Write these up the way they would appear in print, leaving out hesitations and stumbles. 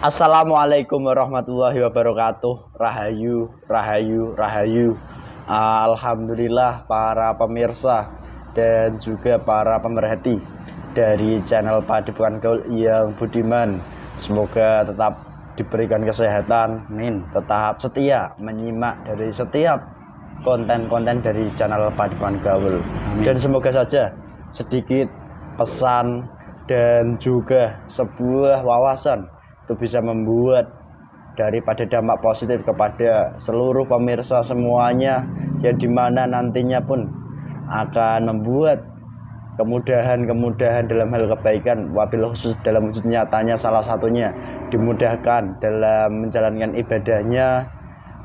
Assalamualaikum warahmatullahi wabarakatuh. Rahayu, rahayu, rahayu. Alhamdulillah para pemirsa dan juga para pemerhati dari channel Padepokan Gaul yang budiman. Semoga tetap diberikan kesehatan, tetap setia menyimak dari setiap konten-konten dari channel Padepokan Gaul. Dan semoga saja sedikit pesan dan juga sebuah wawasan itu bisa membuat daripada dampak positif kepada seluruh pemirsa semuanya, yang dimana nantinya pun akan membuat kemudahan dalam hal kebaikan, wabil khusus dalam wujud nyatanya, salah satunya dimudahkan dalam menjalankan ibadahnya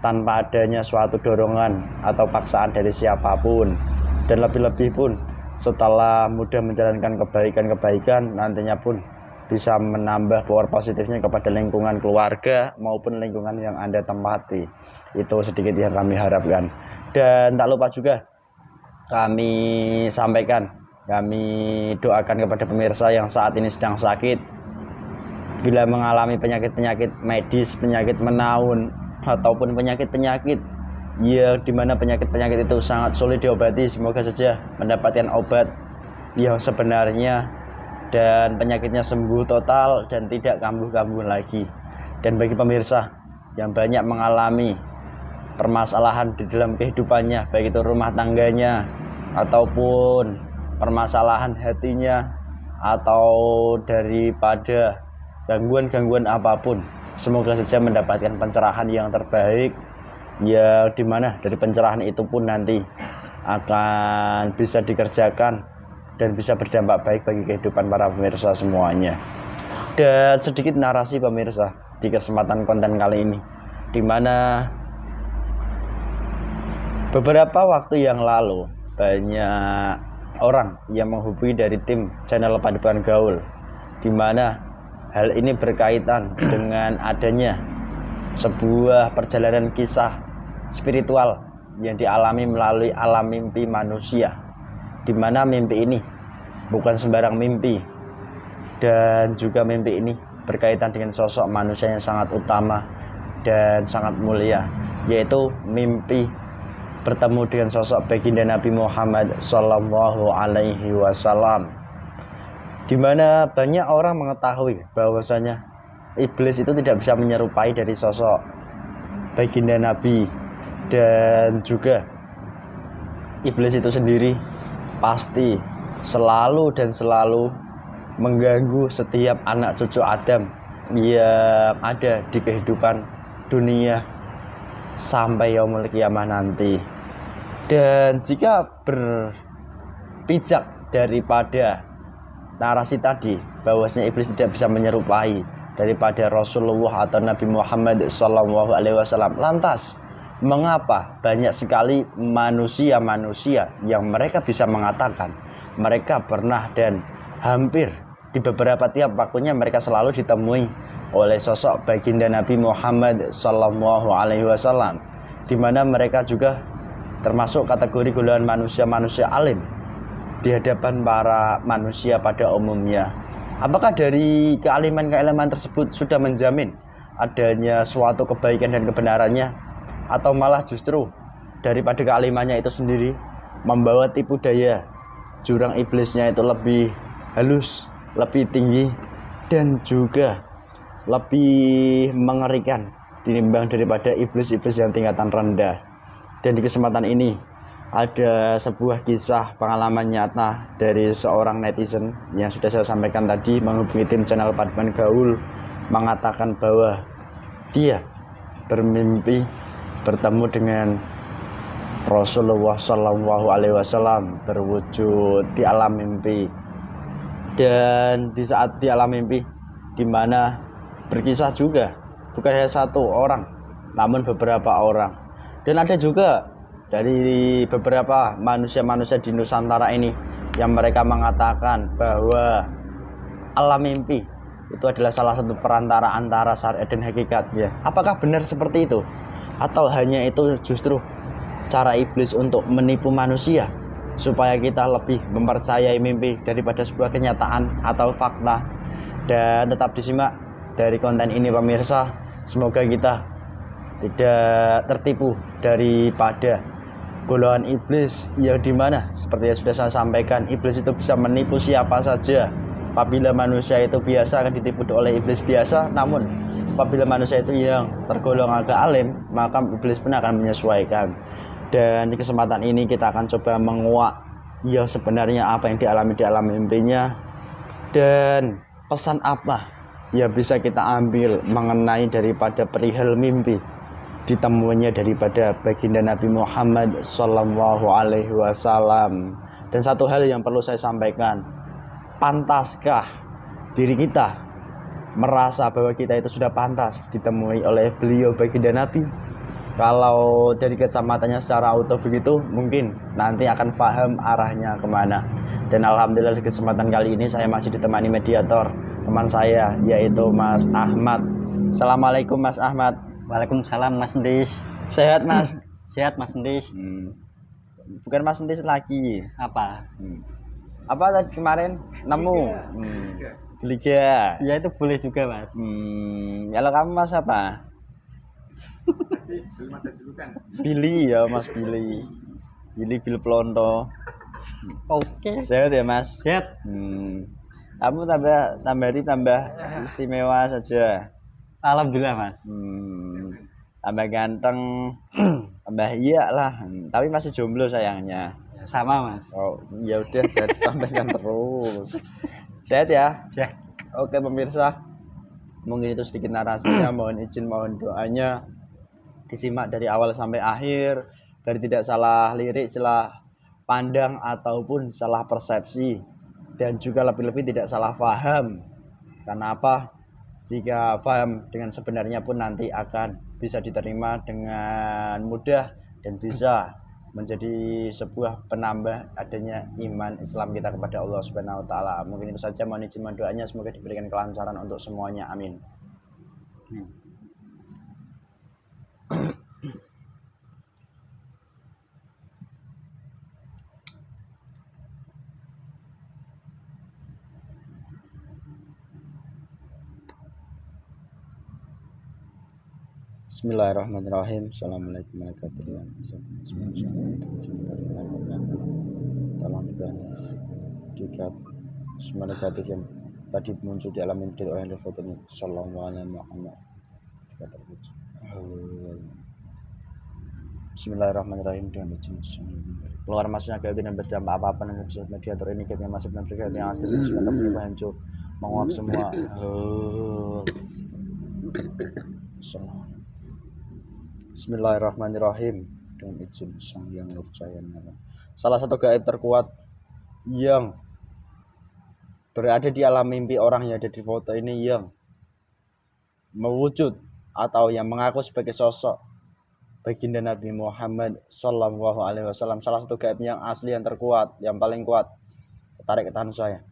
tanpa adanya suatu dorongan atau paksaan dari siapapun. Dan lebih-lebih pun setelah mudah menjalankan kebaikan nantinya pun bisa menambah power positifnya kepada lingkungan keluarga maupun lingkungan yang Anda tempati. Itu sedikit yang kami harapkan. Dan tak lupa juga kami sampaikan, kami doakan kepada pemirsa yang saat ini sedang sakit, bila mengalami penyakit-penyakit medis, penyakit menaun, ataupun penyakit-penyakit yang dimana penyakit-penyakit itu sangat sulit diobati, semoga saja mendapatkan obat yang sebenarnya dan penyakitnya sembuh total dan tidak kambuh-kambuh lagi. Dan bagi pemirsa yang banyak mengalami permasalahan di dalam kehidupannya, baik itu rumah tangganya ataupun permasalahan hatinya atau daripada gangguan-gangguan apapun, semoga saja mendapatkan pencerahan yang terbaik, yang dimana dari pencerahan itu pun nanti akan bisa dikerjakan dan bisa berdampak baik bagi kehidupan para pemirsa semuanya. Dan sedikit narasi pemirsa di kesempatan konten kali ini, dimana beberapa waktu yang lalu banyak orang yang menghubungi dari tim channel Padepokan Gaul, dimana hal ini berkaitan dengan adanya sebuah perjalanan kisah spiritual yang dialami melalui alam mimpi manusia, di mana mimpi ini bukan sembarang mimpi, dan juga mimpi ini berkaitan dengan sosok manusia yang sangat utama dan sangat mulia, yaitu mimpi bertemu dengan sosok baginda Nabi Muhammad Sallallahu Alaihi Wasallam, di mana banyak orang mengetahui bahwasanya iblis itu tidak bisa menyerupai dari sosok baginda Nabi, dan juga iblis itu sendiri pasti selalu mengganggu setiap anak cucu Adam yang ada di kehidupan dunia sampai yaumul kiamah nanti. Dan jika berpijak daripada narasi tadi bahwasanya iblis tidak bisa menyerupai daripada Rasulullah atau Nabi Muhammad SAW, lantas mengapa banyak sekali manusia-manusia yang mereka bisa mengatakan mereka pernah dan hampir di beberapa tiap waktunya mereka selalu ditemui oleh sosok baginda Nabi Muhammad SAW, di mana mereka juga termasuk kategori golongan manusia-manusia alim di hadapan para manusia pada umumnya. Apakah dari kealiman-kealiman tersebut sudah menjamin adanya suatu kebaikan dan kebenarannya, atau malah justru daripada kealimannya itu sendiri membawa tipu daya, jurang iblisnya itu lebih halus, lebih tinggi, dan juga lebih mengerikan dinimbang daripada iblis-iblis yang tingkatan rendah. Dan di kesempatan ini ada sebuah kisah pengalaman nyata dari seorang netizen yang sudah saya sampaikan tadi, menghubungi tim channel Padepokan Gaul, mengatakan bahwa dia bermimpi bertemu dengan Rasulullah Shallallahu Alaihi Wasallam berwujud di alam mimpi. Dan di saat di alam mimpi, di mana berkisah juga bukan hanya satu orang, namun beberapa orang. Dan ada juga dari beberapa manusia-manusia di Nusantara ini yang mereka mengatakan bahwa alam mimpi itu adalah salah satu perantara antara syariat dan hakikat. Ya, apakah benar seperti itu? Atau hanya itu justru cara iblis untuk menipu manusia supaya kita lebih mempercayai mimpi daripada sebuah kenyataan atau fakta? Dan tetap disimak dari konten ini pemirsa. Semoga kita tidak tertipu daripada golongan iblis yang dimana seperti yang sudah saya sampaikan, iblis itu bisa menipu siapa saja. Apabila manusia itu biasa akan ditipu oleh iblis biasa, namun apabila manusia itu yang tergolong agak alim, maka iblis pun akan menyesuaikan. Dan di kesempatan ini kita akan coba menguak yang sebenarnya apa yang dialami di alam mimpinya, dan pesan apa yang bisa kita ambil mengenai daripada perihal mimpi ditemuannya daripada baginda Nabi Muhammad Sallallahu Alaihi Wasallam. Dan satu hal yang perlu saya sampaikan, pantaskah diri kita merasa bahwa kita itu sudah pantas ditemui oleh beliau baginda Nabi? Kalau dari kacamatanya secara auto begitu, mungkin nanti akan paham arahnya kemana. Dan alhamdulillah di kesempatan kali ini saya masih ditemani mediator teman saya, yaitu Mas Ahmad. Assalamualaikum Mas Ahmad. Waalaikumsalam Mas Ndis. Sehat Mas? Sehat Mas Ndis. Bukan Mas Ndis lagi. Apa? Apa tadi kemarin nemu? Liga. Ya itu boleh juga Mas. Kalau kamu Mas apa? Billy ya Mas Billy. Billy Bil Plonto. Oke. Sehat ya Mas? Sehat. Kamu tambah istimewa saja. Alhamdulillah Mas. Tambah ganteng, tambah iya lah. Tapi masih jomblo sayangnya. Sama Mas. Oh ya udah, jadi sampaikan terus. Sehat ya? Sehat. Oke pemirsa, mungkin itu sedikit narasinya. Mohon izin, mohon doanya disimak dari awal sampai akhir, dari tidak salah lirik, salah pandang ataupun salah persepsi, dan juga lebih-lebih tidak salah paham. Karena apa? Jika paham dengan sebenarnya pun nanti akan bisa diterima dengan mudah dan bisa menjadi sebuah penambah adanya iman Islam kita kepada Allah Subhanahu wa taala. Mungkin itu saja, mohon izin, mohon doanya, semoga diberikan kelancaran untuk semuanya. Amin. Bismillahirrahmanirrahim. Assalamualaikum warahmatullahi wabarakatuh. Tolong dikat semua negatif yang tadi muncul di alam mimpi oleh foto ini. Sallallahu alaihi Muhammad. Bismillahirrahmanirrahim. Dengan izin keluar masuknya gaib dan berdampak apa-apa dengan mediator ini gaib yang masih belum bergaib yang asli sudah hancur menguap semua. Bismillahirrahmanirrahim. Dengan izin Sang Yang Nurjaya. Salah satu gaib terkuat yang berada di alam mimpi orang yang ada di foto ini, yang mewujud atau yang mengaku sebagai sosok baginda Nabi Muhammad Sallallahu Alaihi Wasallam. Salah satu gaib yang asli, yang terkuat, yang paling kuat. Tarik ke tangan saya.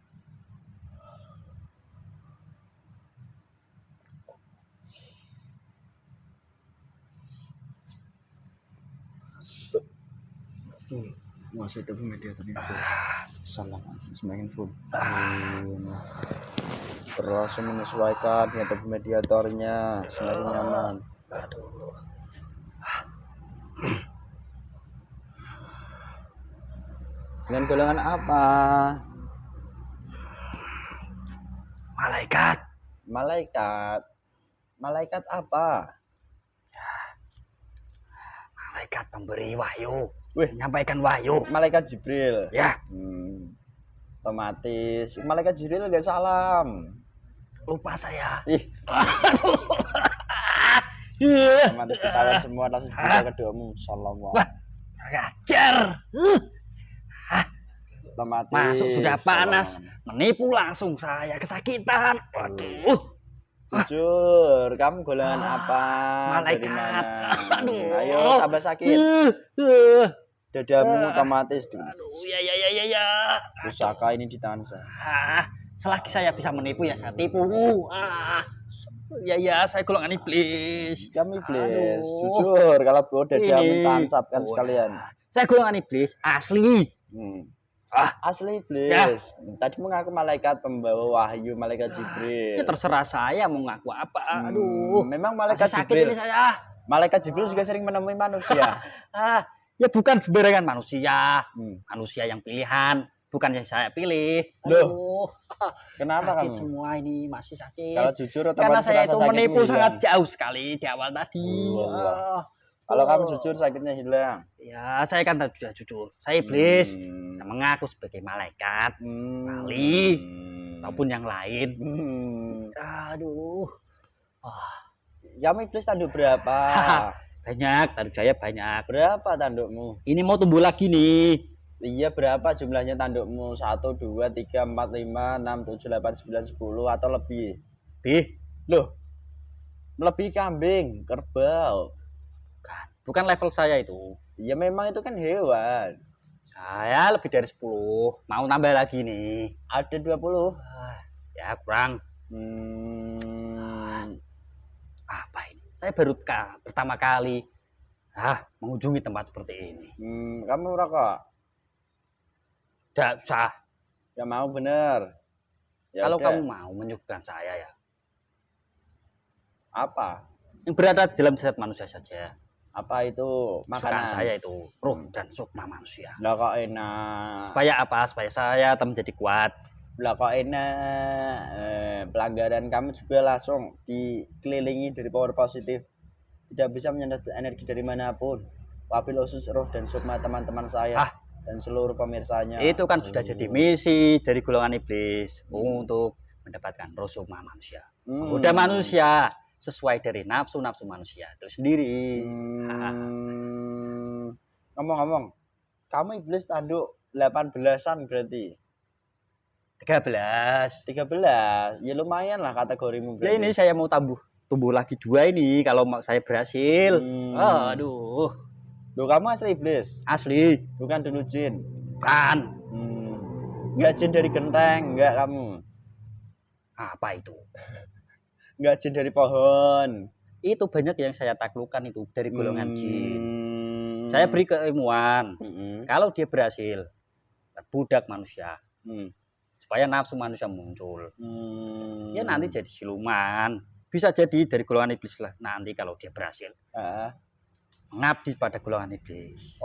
Masih itu mediatornya salam semakin full, terlalu menyesuaikan dengan tubuh mediatornya semakin nyaman. Dengan golongan apa? Malaikat. Malaikat apa? Malaikat pemberi wahyu. Menyampaikan wahyu. Malaikat Jibril. Ya. Otomatis Malaikat Jibril gak salam. Lupa saya. Otomatis ketahuan semua, langsung dibuka keduamu. Sallallahu. Ngajar. Otomatis masuk sudah panas, menipu langsung saya kesakitan. Waduh. Jujur, kamu golongan apa? Malaikat. Aduh. Ayo tambah sakit. Dadamu otomatis. Aduh, ya. Pusaka ini di tangan saya. Selagi saya bisa menipu ya saya tipu. Ya, saya golongan iblis. Kamu iblis. Jujur, kalau bodoh dadamu tancapkan sekalian. Saya golongan iblis asli. Asli iblis. Tadi mengaku malaikat pembawa wahyu, malaikat Jibril. Ya terserah saya mau ngaku apa. Aduh. Memang Masih malaikat sakit Jibril. ini saya. Malaikat Jibril juga sering menemui manusia. Ya bukan sembarangan manusia. Hmm. Manusia yang pilihan, bukan yang saya pilih. Loh, kenapa sakit kamu? semua ini, masih sakit. Kalau jujur Karena otomatis saya rasa itu sakitmu menipu hilang. sangat jauh sekali di awal tadi. Allah. Kalau kamu jujur sakitnya hilang. Ya, saya kan sudah jujur. Saya iblis. Hmm. Saya mengaku sebagai malaikat, wali, ataupun yang lain. Aduh. Kamu iblis tanduk berapa? Banyak, tanduk saya banyak. Berapa tandukmu? Ini mau tumbuh lagi nih. Iya, berapa jumlahnya tandukmu? 1, 2, 3, 4, 5, 6, 7, 8, 9, 10 atau lebih? Loh, melebihi kambing, kerbau. Bukan level saya itu. Ya memang itu kan hewan. Saya lebih dari 10. Mau nambah lagi nih. Ada 20. Ya kurang. Apa ini? Saya baru pertama kali mengunjungi tempat seperti ini. Kamu merokok? Tidak usah. Ya mau bener. Ya kalau udah. kamu mau menyuguhkan saya ya. Apa? Yang berada dalam jasad manusia saja. Apa itu? Makanan saya itu roh dan sukma manusia. Lah kok enak. Supaya apa? Supaya saya tetap menjadi kuat. Lah kok enak. Pelanggaran kamu juga langsung dikelilingi dari power positif. Tidak bisa menyedot energi dari manapun. Wabil khusus roh dan sukma teman-teman saya dan seluruh pemirsanya. Itu kan sudah jadi misi dari golongan iblis untuk mendapatkan roh sukma manusia. Udah manusia sesuai dari nafsu-nafsu manusia itu sendiri. Ngomong-ngomong, kamu iblis tanduk 18-an berarti? 13. Ya lumayan lah kategorimu berarti. Ya ini saya mau tumbuh lagi 2 ini kalau saya berhasil. Aduh. Loh, kamu asli iblis? Asli. Bukan dulu jin? Bukan. Enggak jin dari genteng, enggak kamu? Apa itu? Enggak jin dari pohon. Itu banyak yang saya taklukkan itu dari golongan jin. Saya beri keilmuan. Kalau dia berhasil budak manusia, supaya nafsu manusia muncul, ya nanti jadi siluman. Bisa jadi dari golongan iblis lah nanti kalau dia berhasil mengabdi pada golongan iblis.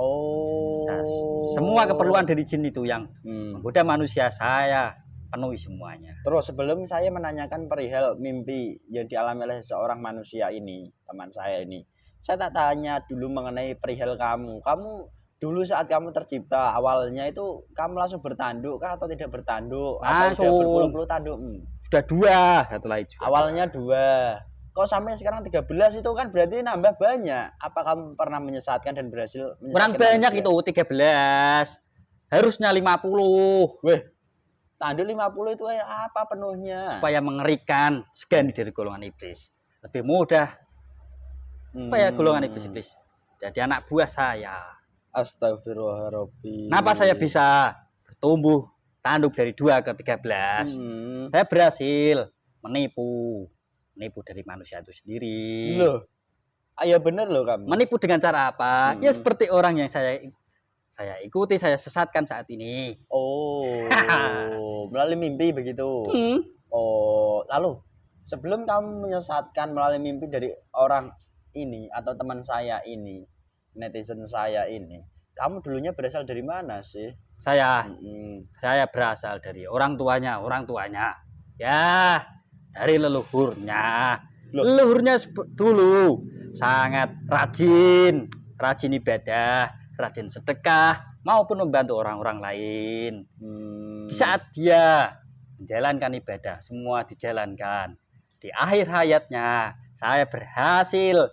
Semua keperluan dari jin itu yang menggoda manusia saya penuhi semuanya. Terus sebelum saya menanyakan perihal mimpi yang dialami oleh seorang manusia ini, teman saya ini, saya tak tanya dulu mengenai perihal kamu. Kamu dulu saat kamu tercipta awalnya itu kamu langsung bertanduk kah atau tidak bertanduk? Langsung. Atau berpuluh-puluh tanduk? Sudah 2 setelah itu. Awalnya 2. Kok sampai sekarang 13 itu kan berarti nambah banyak. Apa kamu pernah menyesatkan dan berhasil menyesatkan? Kurang banyak manusia? Itu 13. Harusnya 50. Weh. Tanduk 50 itu apa penuhnya? Supaya mengerikan, segan dari golongan iblis. Lebih mudah. Supaya golongan iblis jadi anak buah saya. Astagfirullahaladzim. Kenapa saya bisa bertumbuh tanduk dari 2 ke 13? Saya berhasil menipu dari manusia itu sendiri. Loh. Ya bener loh kamu. Menipu dengan cara apa? Ya seperti orang yang saya ikuti, saya sesatkan saat ini. Melalui mimpi begitu. Lalu sebelum kamu menyesatkan melalui mimpi dari orang ini atau teman saya ini, netizen saya ini, kamu dulunya berasal dari mana sih? Saya berasal dari orang tuanya. Ya, dari leluhurnya. Leluhurnya dulu sangat rajin ibadah, rajin sedekah maupun membantu orang-orang lain. Di saat dia menjalankan ibadah, semua dijalankan. Di akhir hayatnya, saya berhasil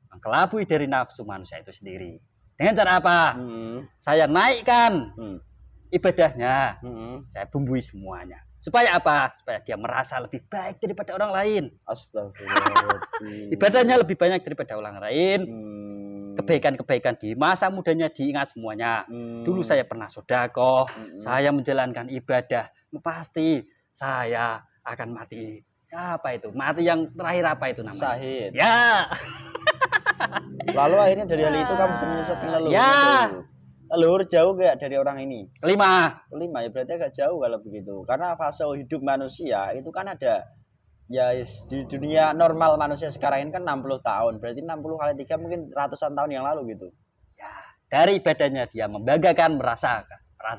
mengkelabui dari nafsu manusia itu sendiri. Dengan cara apa? Saya naikkan ibadahnya, saya bumbui semuanya. Supaya apa? Supaya dia merasa lebih baik daripada orang lain. Astagfirullahaladzim. Ibadahnya lebih banyak daripada orang lain. Kebaikan-kebaikan di masa mudanya diingat semuanya. Dulu saya pernah sedekah, saya menjalankan ibadah. Pasti saya akan mati. Apa itu? Mati yang terakhir apa itu namanya? Syahid. Ya. Lalu akhirnya dari hal itu kamu menyesatkan leluhur. Ya. leluhur jauh gak dari orang ini? 5. 5 ya berarti agak jauh kalau begitu. Karena fase hidup manusia itu kan ada ya di dunia normal manusia sekarang ini kan 60 tahun. Berarti 60 kali 3 mungkin ratusan tahun yang lalu gitu. Ya, dari badannya dia membanggakan merasa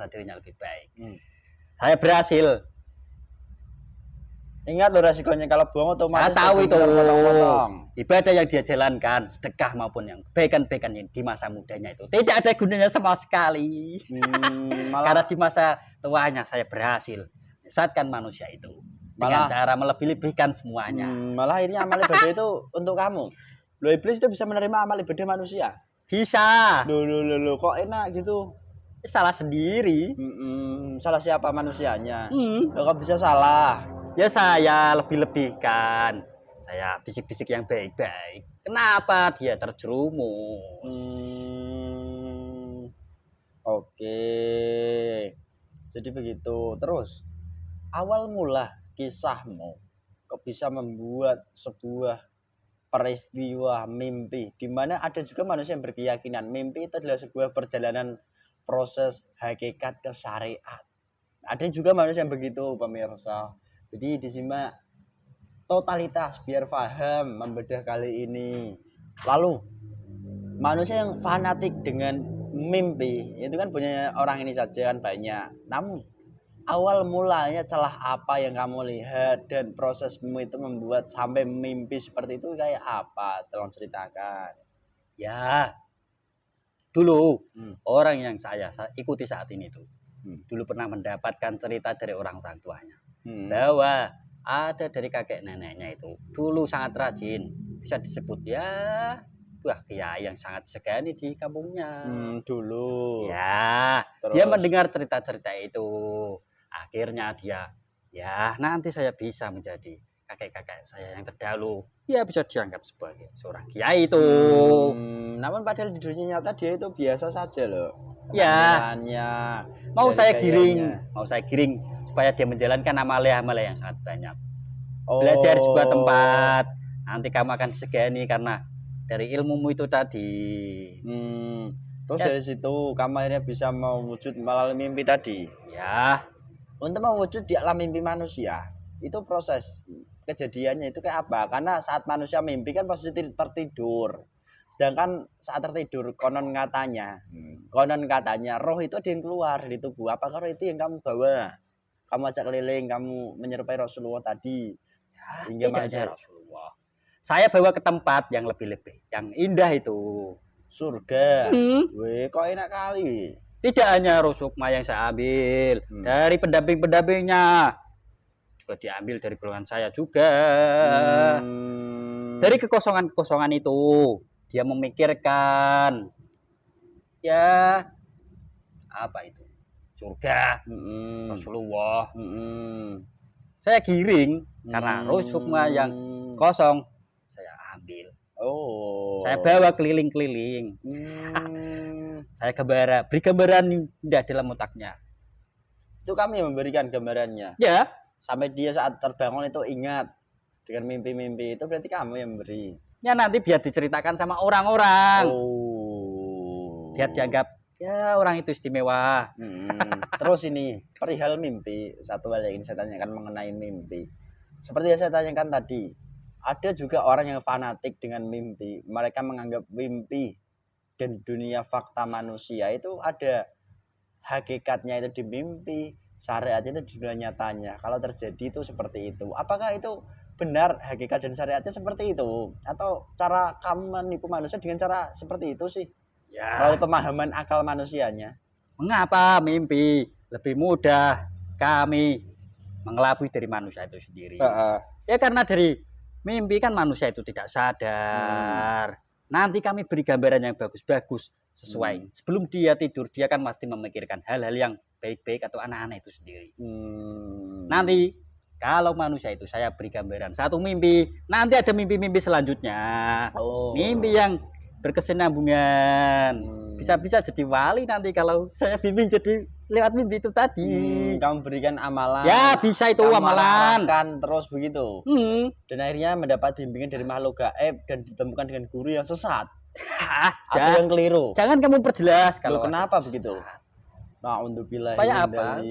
dirinya lebih baik. Saya berhasil. Ingat loh resikonya kalau bohong otomatis. Saya tahu itu. Potong-potong. Ibadah yang dia jalankan, sedekah maupun yang kebaikan-kebaikan yang di masa mudanya itu tidak ada gunanya sama sekali. Karena di masa tuanya saya berhasil menyesatkan manusia itu dengan cara melebih-lebihkan semuanya. Malah ini amal ibadah itu untuk kamu. Loh iblis itu bisa menerima amal ibadah manusia? Bisa. Loh, kok enak gitu? Salah sendiri. Salah siapa manusianya? Loh, kok bisa salah? Ya saya lebih-lebihkan. Saya bisik-bisik yang baik-baik. Kenapa dia terjerumus? Oke. Jadi begitu. Terus awal mula kisahmu kok bisa membuat sebuah peristiwa mimpi di mana ada juga manusia yang berkeyakinan mimpi itu adalah sebuah perjalanan proses hakikat ke syariat. Ada juga manusia yang begitu, pemirsa. Jadi disimak totalitas biar paham membedah kali ini. Lalu manusia yang fanatik dengan mimpi itu kan punya orang ini saja kan banyak. Namun awal mulanya celah apa yang kamu lihat dan prosesmu itu membuat sampai mimpi seperti itu kayak apa? Tolong ceritakan. Ya, dulu orang yang saya ikuti saat ini tuh dulu pernah mendapatkan cerita dari orang-orang tuanya bahwa ada dari kakek neneknya itu dulu sangat rajin, bisa disebut ya buah kiai yang sangat segani di kampungnya. Dulu. Ya, terus dia mendengar cerita-cerita itu. Akhirnya dia, ya nanti saya bisa menjadi kakek-kakek saya yang terdahulu. Ya bisa dianggap sebagai seorang kiai itu. Namun padahal di dunia nyata dia itu biasa saja loh. Ya. Mau saya giring supaya dia menjalankan amalia-amalia yang sangat banyak. Belajar di sebuah tempat, nanti kamu akan segani karena dari ilmumu itu tadi. Terus dari situ kamu akhirnya bisa mewujud melalui mimpi tadi. Ya. Untuk mewujud di alam mimpi manusia, itu proses kejadiannya itu kayak apa? Karena saat manusia mimpi kan pasti tertidur. Sedangkan saat tertidur konon katanya roh itu ada yang keluar dari tubuh. Apakah roh itu yang kamu bawa? Kamu ajak keliling, kamu menyerupai Rasulullah tadi. Ya, tidak aja Rasulullah. Saya bawa ke tempat yang lebih-lebih, yang indah itu. Surga. Weh, kok enak kali. Tidak hanya Rusukma yang saya ambil, dari pendamping-pendampingnya juga diambil dari golongan saya juga. Dari kekosongan-kekosongan itu dia memikirkan ya apa itu surga, Rasulullah. Saya giring karena Rusukma yang kosong saya ambil. Saya bawa keliling-keliling. Saya beri gambaran indah dalam otaknya. Itu kami yang memberikan gambarannya. Ya. Sampai dia saat terbangun itu ingat dengan mimpi-mimpi itu berarti kamu yang beri. Ya nanti biar diceritakan sama orang-orang. Biar dianggap ya orang itu istimewa. Terus ini perihal mimpi, satu hal yang ingin saya tanyakan mengenai mimpi. Seperti yang saya tanyakan tadi, ada juga orang yang fanatik dengan mimpi. Mereka menganggap mimpi dan dunia fakta manusia itu ada hakikatnya itu di mimpi, syariatnya itu di dunia nyatanya. Kalau terjadi itu seperti itu. Apakah itu benar hakikat dan syariatnya seperti itu? Atau cara kamu menipu manusia dengan cara seperti itu sih? Ya. Melalui pemahaman akal manusianya. Mengapa mimpi lebih mudah kami mengelabui dari manusia itu sendiri? Ya karena dari mimpi kan manusia itu tidak sadar. Nanti kami beri gambaran yang bagus-bagus sesuai. Sebelum dia tidur, dia kan pasti memikirkan hal-hal yang baik-baik atau aneh-aneh itu sendiri. Nanti kalau manusia itu saya beri gambaran satu mimpi, nanti ada mimpi-mimpi selanjutnya. Mimpi yang berkesinambungan. Bisa-bisa jadi wali nanti kalau saya bimbing jadi lewat mimpi itu tadi. Kamu berikan amalan. Ya bisa itu amalan. Kan terus begitu. Dan akhirnya mendapat bimbingan dari makhluk gaib dan ditemukan dengan guru yang sesat. atau yang keliru? Jangan kamu perjelas Loh, kalau kenapa begitu? Nah, untuk supaya apa?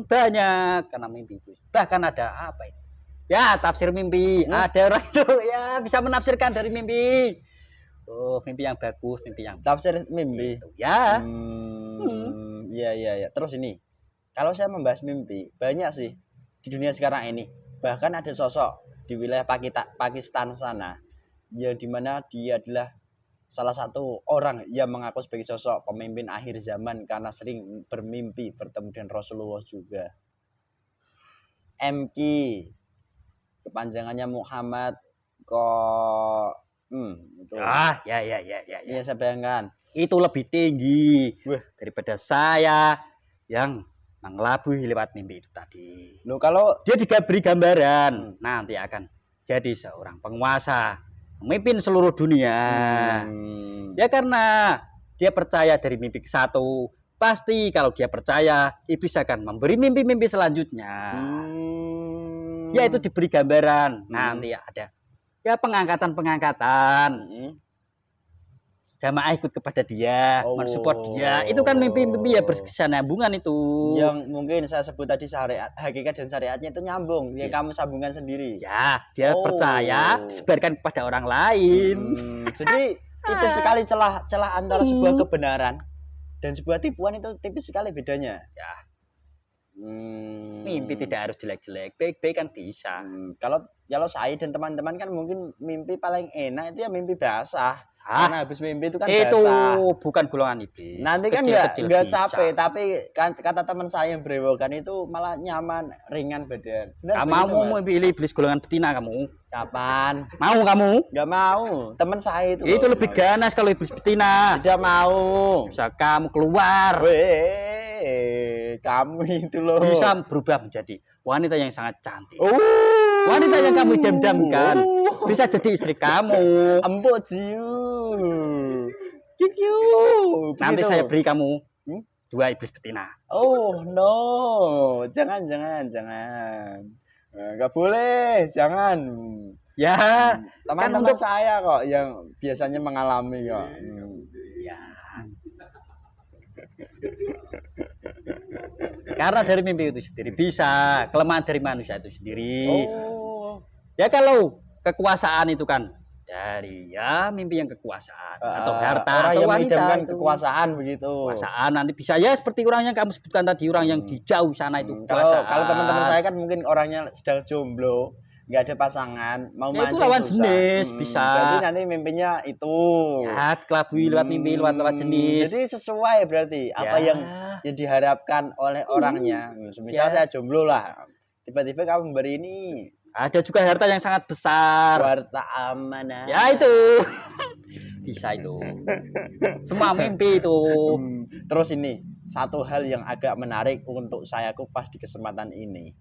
Banyak karena mimpi itu. Bahkan ada apa itu? Ya, tafsir mimpi. Ada orang itu ya bisa menafsirkan dari mimpi. Oh, mimpi yang bagus, mimpi yang tafsir mimpi. gitu. Ya. Iya. Terus ini, kalau saya membahas mimpi, banyak sih di dunia sekarang ini. Bahkan ada sosok di wilayah Pakistan sana, yang dimana dia adalah salah satu orang yang mengaku sebagai sosok pemimpin akhir zaman karena sering bermimpi bertemu dengan Rasulullah juga. MQ, kepanjangannya Muhammad itu. Ya. Iya, saya bayangkan. Itu lebih tinggi daripada saya yang mengelabui lewat mimpi itu tadi. Loh, kalau dia diberi gambaran nanti akan jadi seorang penguasa, memimpin seluruh dunia. Ya karena dia percaya dari mimpi ke satu, pasti kalau dia percaya, iblis akan memberi mimpi-mimpi selanjutnya. Dia itu diberi gambaran, nanti ada ya pengangkatan. Jamaah ikut kepada dia, mensupport dia. Itu kan mimpi-mimpi ya berkesinambungan itu. Yang mungkin saya sebut tadi syariat, hakikat dan syariatnya itu nyambung. Yang kamu sambungkan sendiri. Ya, dia percaya disebarkan kepada orang lain. Jadi tipis sekali celah antara sebuah kebenaran dan sebuah tipuan, itu tipis sekali bedanya. Ya. Mimpi tidak harus jelek-jelek, baik-baik kan bisa. Kalau saya dan teman-teman kan mungkin mimpi paling enak itu ya mimpi basah. Karena habis mimpi itu kan basah. Itu bukan golongan iblis. Nanti kan nggak capek, tapi kan kata teman saya yang berewokan itu malah nyaman, ringan badan. Kamu mau pilih iblis golongan betina kamu? Kapan? Mau kamu? Nggak mau. Teman saya itu. Itu lebih ganas kalau iblis betina. Tidak mau. Bisa kamu keluar. Kamu itu loh. Bisa berubah menjadi wanita yang sangat cantik. Wanita yang kamu idam-idamkan bisa jadi istri kamu. Empuk jiu. Nanti saya beri kamu 2 iblis betina. Oh no, jangan. Nggak boleh, jangan. Ya, teman-teman kan saya kok yang biasanya mengalami kok. Ya. Karena dari mimpi itu sendiri bisa, kelemahan dari manusia itu sendiri. Ya kalau kekuasaan itu kan dari ya mimpi yang kekuasaan atau harta orang atau yang wanita itu. Kekuasaan begitu. Kekuasaan nanti bisa ya seperti orang yang kamu sebutkan tadi, orang yang di jauh sana itu kekuasaan. Kalau teman-teman saya kan mungkin orangnya sedang jomblo, nggak ada pasangan, mau ya, mancing itu lawan jenis bisa. Berarti nanti mimpinya itu. Ya, kelabui lewat mimpi, lewat jenis. Jadi sesuai berarti apa yang diharapkan oleh orangnya. Misal saya jomblo lah, tiba-tiba kamu memberi ini. Ada juga harta yang sangat besar. Harta amanah. Ya itu. Bisa itu. Semua mimpi itu. Terus ini satu hal yang agak menarik untuk saya kupas di kesempatan ini.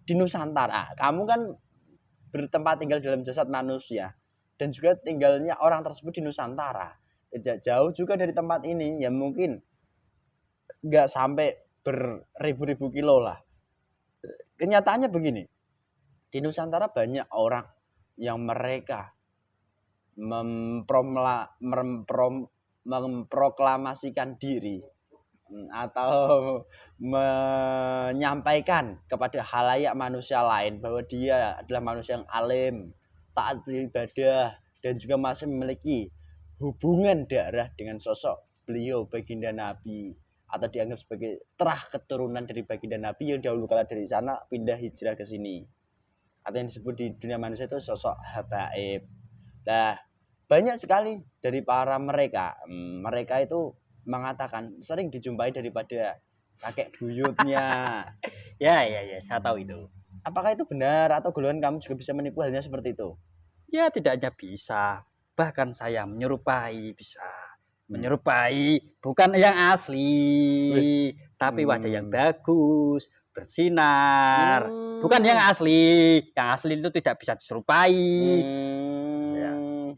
Di Nusantara, kamu kan bertempat tinggal dalam jasad manusia dan juga tinggalnya orang tersebut di Nusantara. Jauh juga dari tempat ini, ya mungkin nggak sampai beribu-ribu kilo lah. Kenyataannya begini. Di Nusantara banyak orang yang mereka memproklamasikan diri atau menyampaikan kepada khalayak manusia lain bahwa dia adalah manusia yang alim, taat beribadah, dan juga masih memiliki hubungan darah dengan sosok beliau baginda Nabi, atau dianggap sebagai terah keturunan dari baginda Nabi yang dahulu kala dari sana pindah hijrah ke sini, atau yang disebut di dunia manusia itu sosok habaib. Nah, banyak sekali dari para mereka itu mengatakan sering dijumpai daripada kakek buyutnya. Ya, saya tahu itu. Apakah itu benar atau golongan kamu juga bisa menipu halnya seperti itu? Ya, tidak hanya bisa, bahkan saya menyerupai bisa. Menyerupai bukan yang asli, tapi wajah yang bagus, bersinar. Bukan yang asli. Yang asli itu tidak bisa diserupai.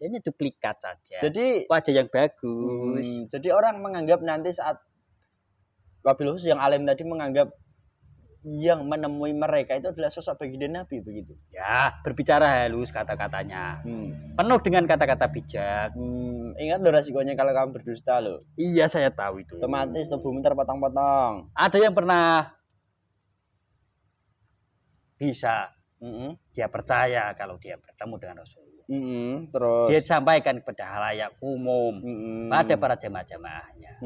Ini duplikat saja. Jadi wajah yang bagus. Jadi orang menganggap nanti saat wabil khusus yang alim tadi menganggap yang menemui mereka itu adalah sosok baginda Nabi begitu. Ya, berbicara halus kata-katanya. Penuh dengan kata-kata bijak. Ingat loh resikonya kalau kamu berdusta loh. Iya, saya tahu itu. Otomatis tubuhmu terpotong-potong. Ada yang pernah bisa dia percaya kalau dia bertemu dengan Rasulullah. Terus Dia sampaikan kepada halayak umum pada para jamaah-jamaahnya.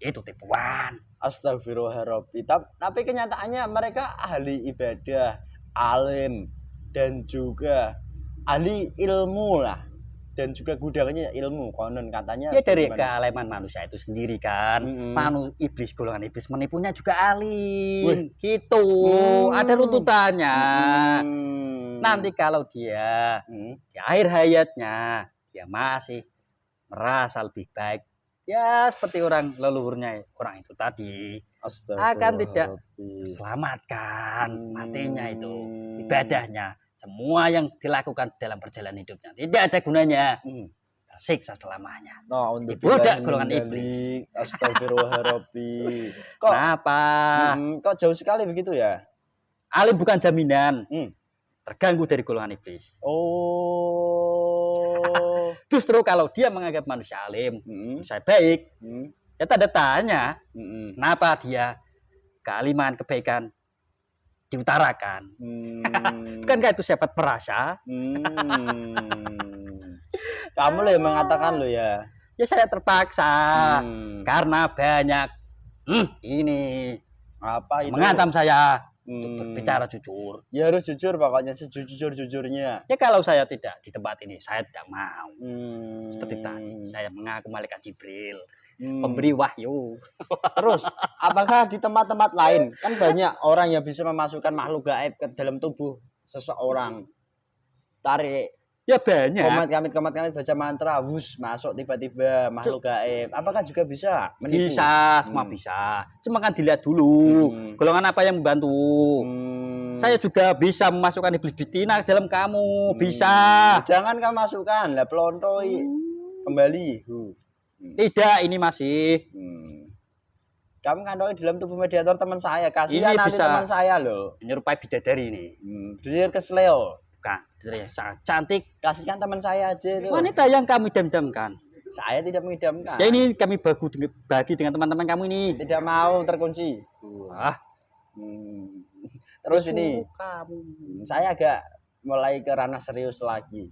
Itu tipuan. Astagfirullahaladzim. Tapi kenyataannya mereka ahli ibadah, alim, dan juga ahli ilmu lah. Dan juga gudangnya ilmu, konon katanya. Ya dari kealiman manusia itu sendiri kan. Iblis, golongan iblis menipunya juga alim. Gitu. Ada runtutannya. Nanti kalau dia di akhir hayatnya dia masih merasa lebih baik, ya seperti orang leluhurnya orang itu tadi, akan tidak selamatkan matinya itu, ibadahnya, semua yang dilakukan dalam perjalanan hidupnya tidak ada gunanya, tersiksa selamanya. Untuk budak golongan iblis. Astagfirullahaladzim. Kenapa? Kok jauh sekali begitu ya? Alim bukan jaminan terganggu dari golongan iblis. Justru kalau dia menganggap manusia alim, manusia baik, ya tanda tanya, kenapa dia kealiman, kebaikan diutarakan? Bukankah itu sifat perasa? Kamu loh yang mengatakan lo ya. Ya saya terpaksa karena banyak ini apa itu mengancam saya. Untuk berbicara jujur. Ya harus jujur pokoknya, sejujur-jujurnya. Ya kalau saya tidak di tempat ini, saya tidak mau. Seperti tadi, saya mengaku malaikat Jibril, pemberi wahyu. Terus, apakah di tempat-tempat lain, kan banyak orang yang bisa memasukkan makhluk gaib ke dalam tubuh seseorang. Tarik. Ya banyak. Komat-kamit baca mantra, wus, masuk tiba-tiba makhluk gaib. Apakah juga bisa menipu? Bisa, semua bisa. Cuma kan dilihat dulu, golongan apa yang membantu. Saya juga bisa memasukkan iblis betina ke dalam kamu, bisa. Jangan kamu masukkan, lah pelontoi kembali. Tidak, ini masih. Kamu kandungi dalam tubuh mediator teman saya, kasihan ini nanti bisa teman saya loh. Menyerupai bidadari ini. Dia kesleo. Bukan, yang sangat cantik. Kasihkan teman saya aja itu. Wanita yang kami idam-idamkan. Saya tidak mengidamkan. Ya ini kami bagi dengan teman-teman kamu ini. Tidak mau terkunci. Wah. Terus ini, saya agak mulai ke ranah serius lagi.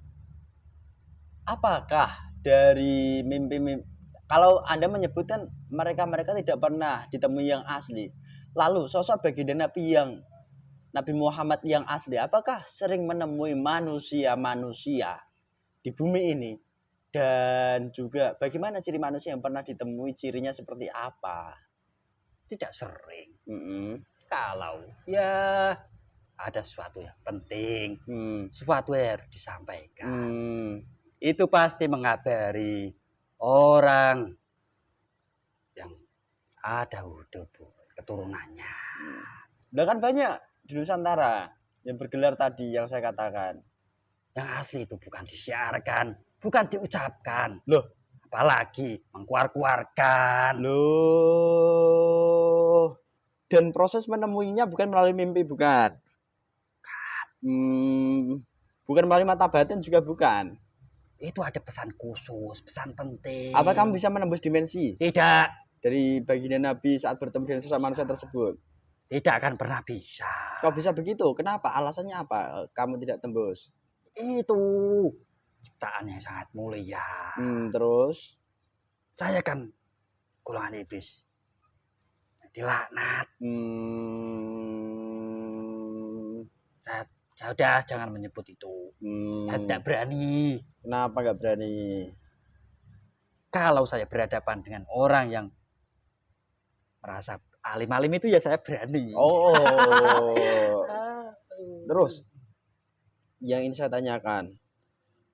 Apakah dari mimpi-mimpi, kalau Anda menyebutkan mereka tidak pernah ditemui yang asli, lalu sosok baginda Nabi Muhammad yang asli, apakah sering menemui manusia-manusia di bumi ini? Dan juga bagaimana ciri manusia yang pernah ditemui, cirinya seperti apa? Tidak sering. Kalau ya ada sesuatu yang penting, sesuatu yang harus disampaikan, itu pasti mengabari orang yang ada keturunannya. Udah kan banyak di Nusantara yang bergelar tadi yang saya katakan. Yang asli itu bukan disiarkan, bukan diucapkan. Loh, apalagi mengkuar-kuarkan. Loh. Dan proses menemuinya bukan melalui mimpi, bukan. Bukan melalui mata batin juga bukan. Itu ada pesan khusus, pesan penting. Apa kamu bisa menembus dimensi? Tidak. Dari baginda Nabi saat bertemu dengan sesama manusia tersebut? Tidak akan pernah bisa. Kok bisa begitu? Kenapa? Alasannya apa? Kamu tidak tembus? Itu ciptaan yang sangat mulia. Terus? Saya kan golongan iblis. Dilaknat. Saya udah jangan menyebut itu. Saya tidak berani. Kenapa nggak berani? Kalau saya berhadapan dengan orang yang merasa alim-alim itu ya saya berani. Terus yang ingin saya tanyakan,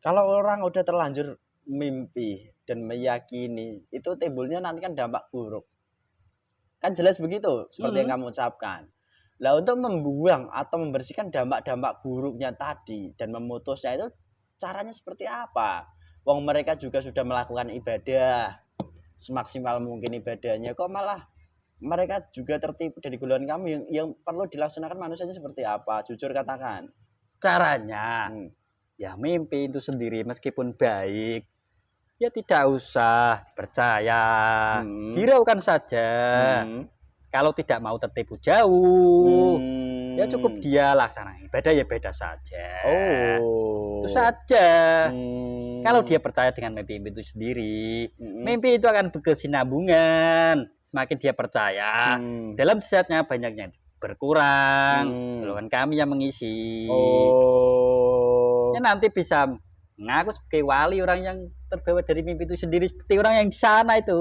kalau orang udah terlanjur mimpi dan meyakini, itu timbulnya nanti kan dampak buruk. Kan jelas begitu seperti yang kamu ucapkan. Lah untuk membuang atau membersihkan dampak-dampak buruknya tadi dan memutusnya itu caranya seperti apa? Wong mereka juga sudah melakukan ibadah semaksimal mungkin ibadahnya, kok malah mereka juga tertipu dari golongan kamu yang perlu dilaksanakan manusianya seperti apa? Jujur katakan. Caranya, Hmm. ya mimpi itu sendiri meskipun baik, ya tidak usah percaya, hiraukan saja. Kalau tidak mau tertipu jauh, ya cukup dia laksanakan ibadah ya beda saja. Oh. Itu saja. Kalau dia percaya dengan mimpi itu sendiri, mimpi itu akan berkesinambungan. Semakin dia percaya, dalam saatnya banyaknya berkurang, golongan kami yang mengisi. Oh. Ya nanti bisa mengaku sebagai wali orang yang terbawa dari mimpi itu sendiri seperti orang yang di sana itu.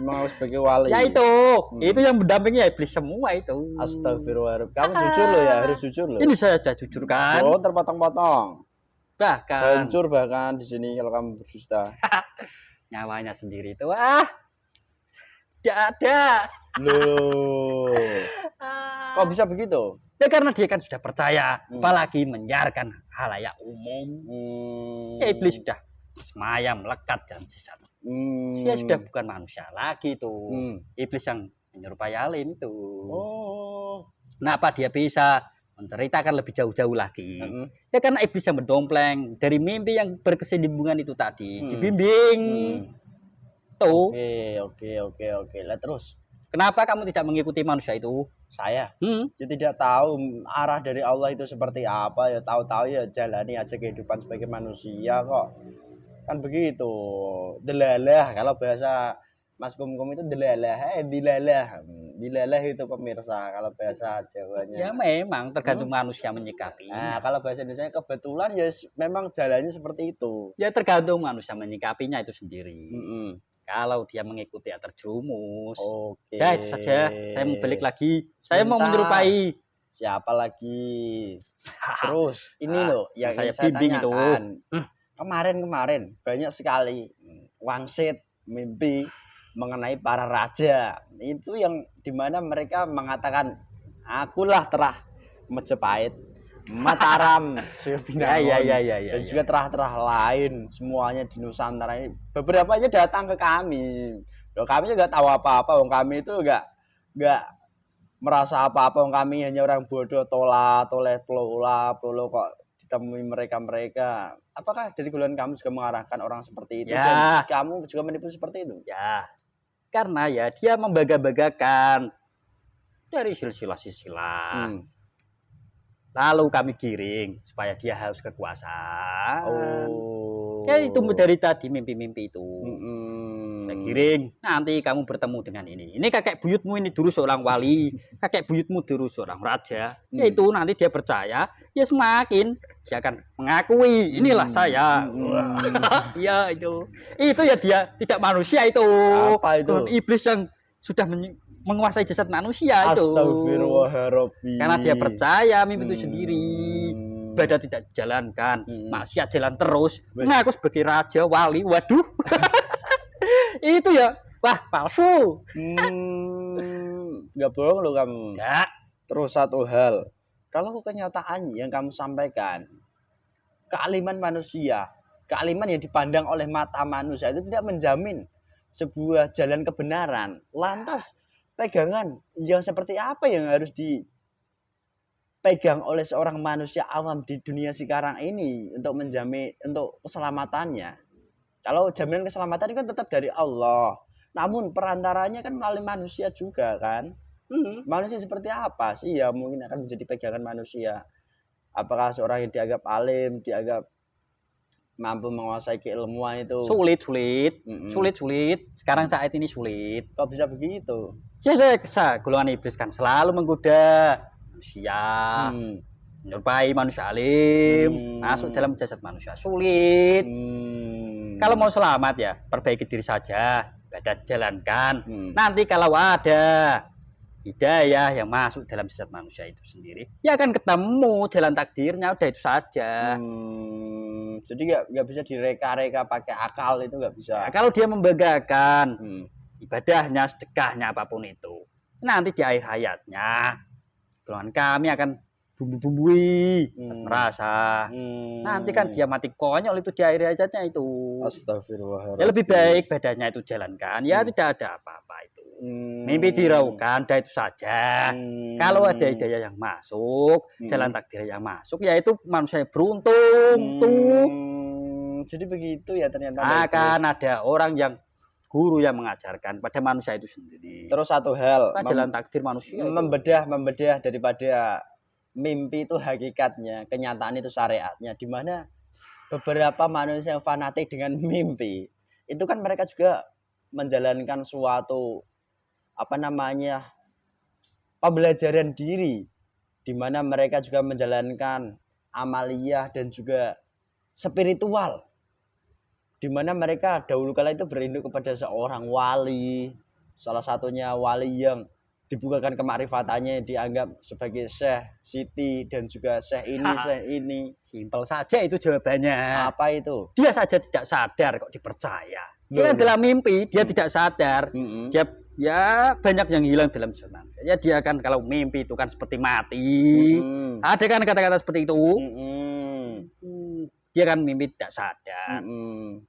Mau sebagai wali. Ya itu yang mendampingi iblis semua itu. Astagfirullah. Kamu jujur loh ya, harus jujur loh. Ini saya sudah jujur kan. Oh, terpotong-potong. Bahkan hancur bahkan di sini kalau kamu berdusta. Nyawanya sendiri itu tidak ada. Loh. Kok bisa begitu? Ya karena dia kan sudah percaya, apalagi menyiarkan halayak umum. Ya iblis sudah semayam melekat dalam sesat. Dia sudah bukan manusia lagi tuh. Iblis yang menyerupai alim itu. Oh. Kenapa dia bisa menceritakan lebih jauh-jauh lagi? Ya karena iblis yang mendompleng dari mimpi yang berkesinambungan itu tadi, dibimbing. Tuh. Oke. Lah terus, kenapa kamu tidak mengikuti manusia itu? Saya ya tidak tahu arah dari Allah itu seperti apa, ya tahu-tahu ya jalani aja kehidupan sebagai manusia kok. Kan begitu. Delalah kalau bahasa Mas Kumkum itu delalah, dilalah itu pemirsa kalau bahasa Jawanya. Ya memang tergantung manusia menyikapi. Nah, kalau bahasa Indonesia kebetulan ya memang jalannya seperti itu. Ya tergantung manusia menyikapinya itu sendiri. Kalau dia mengikuti ya terjerumus. Oke. Ya itu saja. Saya mau balik lagi. Saya mau menyerupai. Siapa lagi? Terus ini loh yang saya saya bimbing tanyakan. itu. Kemarin banyak sekali wangsit mimpi mengenai para raja. Itu yang dimana mereka mengatakan akulah terah Majapahit, Mataram, Ya. dan juga terah-terah lain semuanya di Nusantara ini. Beberapa aja datang ke kami. Loh, kami juga tahu apa-apa. Wong kami itu enggak merasa apa-apa. Wong kami hanya orang bodoh, toleh polo kok ditemui mereka. Apakah dari golongan kamu juga mengarahkan orang seperti itu? Ya. Dan kamu juga menipu seperti itu? Ya. Karena ya dia membangga-banggakan dari silsilah. Lalu kami giring supaya dia harus kekuasaan. Ya itu dari tadi mimpi-mimpi itu. Saya giring, nanti kamu bertemu dengan ini. Ini kakek buyutmu ini dulu seorang wali, kakek buyutmu dulu seorang raja. Ya itu nanti dia percaya, ya semakin dia akan mengakui inilah saya. Ya itu ya dia tidak manusia itu. Apa itu? Iblis yang sudah menguasai jasad manusia itu. Astagfirullahaladzim. Karena dia percaya mimpi itu sendiri. Ibadah tidak dijalankan, maksiat jalan terus. Mengaku sebagai raja, wali, waduh. Itu ya, wah palsu. Nggak bohong loh kamu. Enggak. Terus satu hal, kalau kenyataan yang kamu sampaikan, kealiman manusia, kealiman yang dipandang oleh mata manusia itu tidak menjamin sebuah jalan kebenaran. Lantas pegangan yang seperti apa yang harus dipegang oleh seorang manusia awam di dunia sekarang ini untuk menjamin untuk keselamatannya? Kalau jaminan keselamatan itu kan tetap dari Allah. Namun perantaranya kan melalui manusia juga kan. Manusia seperti apa sih ya mungkin akan menjadi pegangan manusia? Apakah seorang yang dianggap alim, dianggap mampu menguasai keilmuan itu Sulit. Sekarang saat ini sulit. kok bisa begitu? Ya saya kesal. Golongan iblis kan selalu menggoda manusia, menyerupai manusia alim, masuk dalam jasad manusia sulit. Kalau mau selamat ya perbaiki diri saja, ibadah jalankan. Nanti kalau ada hidayah yang masuk dalam jasad manusia itu sendiri, ya akan ketemu jalan takdirnya. Udah itu saja. Jadi nggak bisa direka-reka pakai akal, itu nggak bisa. Nah, kalau dia membanggakan ibadahnya, sedekahnya, apapun itu, nanti di akhir hayatnya golongan kami akan bumbu-bumbui merasa. Nanti kan dia mati konyol itu di akhir hayatnya itu. Astagfirullahaladzim. Ya lebih baik badannya itu jalankan. Ya tidak ada apa-apa itu. Mimpi diraukan, dah itu saja. Kalau ada hidayah yang masuk, jalan takdir yang masuk, ya itu manusia yang beruntung tuh. Jadi begitu ya ternyata. Akan ada orang yang guru yang mengajarkan pada manusia itu sendiri. Terus satu hal, jalan takdir manusia membedah daripada mimpi itu hakikatnya, kenyataan itu syariatnya, di mana beberapa manusia yang fanatik dengan mimpi, itu kan mereka juga menjalankan suatu pembelajaran diri, di mana mereka juga menjalankan amaliyah dan juga spiritual, di mana mereka dahulu kala itu berinduk kepada seorang wali, salah satunya wali yang dibukakan kemakrifatannya, dianggap sebagai Syekh Siti dan juga Syekh ini. Simpel saja itu jawabannya. Apa itu? Dia saja tidak sadar kok dipercaya. Dia dalam mimpi, dia tidak sadar. Dia ya banyak yang hilang dalam zaman. Ya dia kan kalau mimpi itu kan seperti mati. Ada kan kata-kata seperti itu. Dia kan mimpi tidak sadar.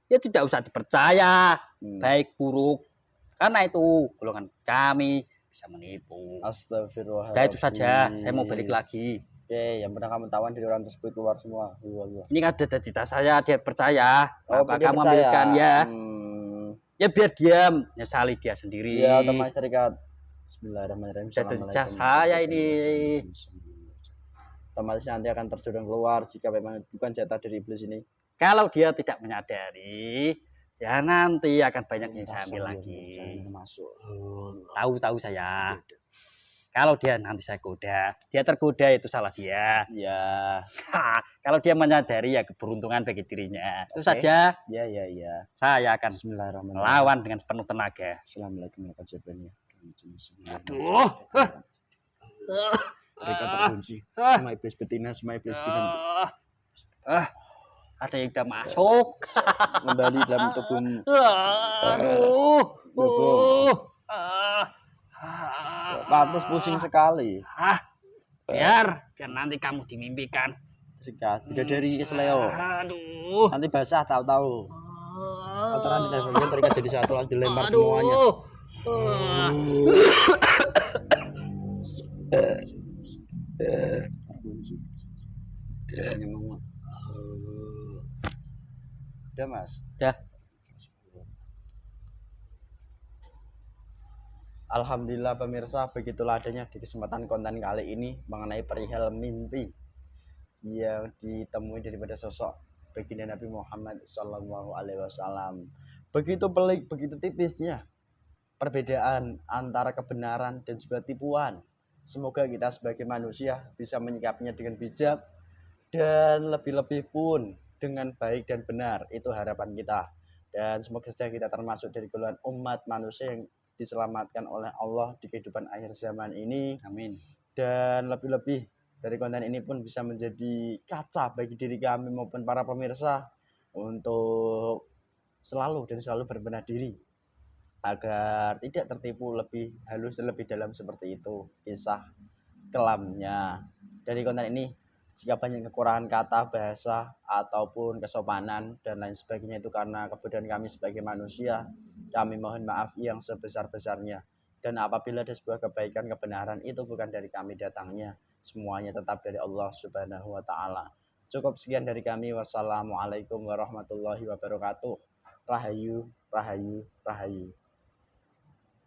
Ya tidak usah dipercaya, baik buruk. Karena itu golongan kami bisa menipu. Astagfirullah. Nah itu saja, saya mau balik lagi. Oke, yang pernah kamu tawan dari orang tersebut keluar semua. Ini kan ada cita saya, dia percaya. Oh, apa dia kamu percaya. ambilkan ya? Ya biar dia nyesali dia sendiri. Ya, otomatis terikat. Bismillahirrahmanirrahim. Cita saya ini. Otomatis nanti akan terdorong keluar jika memang bukan jatah dari iblis ini. Kalau dia tidak menyadari, ya nanti akan banyak yang saya ambil lagi. Tahu saya. Kalau dia nanti saya goda, dia tergoda itu salah dia. Ya. Kalau dia menyadari ya keberuntungan bagi dirinya. Itu saja. Ya. Saya akan melawan dengan sepenuh tenaga. Assalamualaikum warahmatullahi wabarakatuh. Aduh. Mereka terkunci. Semua iblis betina, semua iblis betina. Ada yang udah masuk. Kembali dalam tubuhmu. Aduh. Pantas pusing sekali. Biar nanti kamu dimimpikan. Terikat. Bidadari kesleo. Aduh. Nanti basah tahu-tahu. Kotoran di bagian terikat jadi satu, langsung dilempar semuanya. Udah mas. Dah. Alhamdulillah pemirsa, begitulah adanya di kesempatan konten kali ini mengenai perihal mimpi yang ditemui daripada sosok baginda Nabi Muhammad SAW. Begitu pelik, begitu tipisnya perbedaan antara kebenaran dan juga tipuan. Semoga kita sebagai manusia bisa menyikapinya dengan bijak dan lebih-lebih pun dengan baik dan benar. Itu harapan kita. Dan semoga saja kita termasuk dari golongan umat manusia yang diselamatkan oleh Allah di kehidupan akhir zaman ini. Amin. Dan lebih-lebih dari konten ini pun bisa menjadi kaca bagi diri kami maupun para pemirsa untuk selalu berbenah diri agar tidak tertipu lebih halus dan lebih dalam seperti itu kisah kelamnya. Dari konten ini, jika banyak kekurangan kata, bahasa, ataupun kesopanan dan lain sebagainya, itu karena kebodohan kami sebagai manusia. Kami mohon maaf yang sebesar-besarnya. Dan apabila ada sebuah kebaikan, kebenaran, itu bukan dari kami datangnya. Semuanya tetap dari Allah Subhanahu wa Ta'ala. Cukup sekian dari kami. Wassalamualaikum warahmatullahi wabarakatuh. Rahayu, rahayu, rahayu.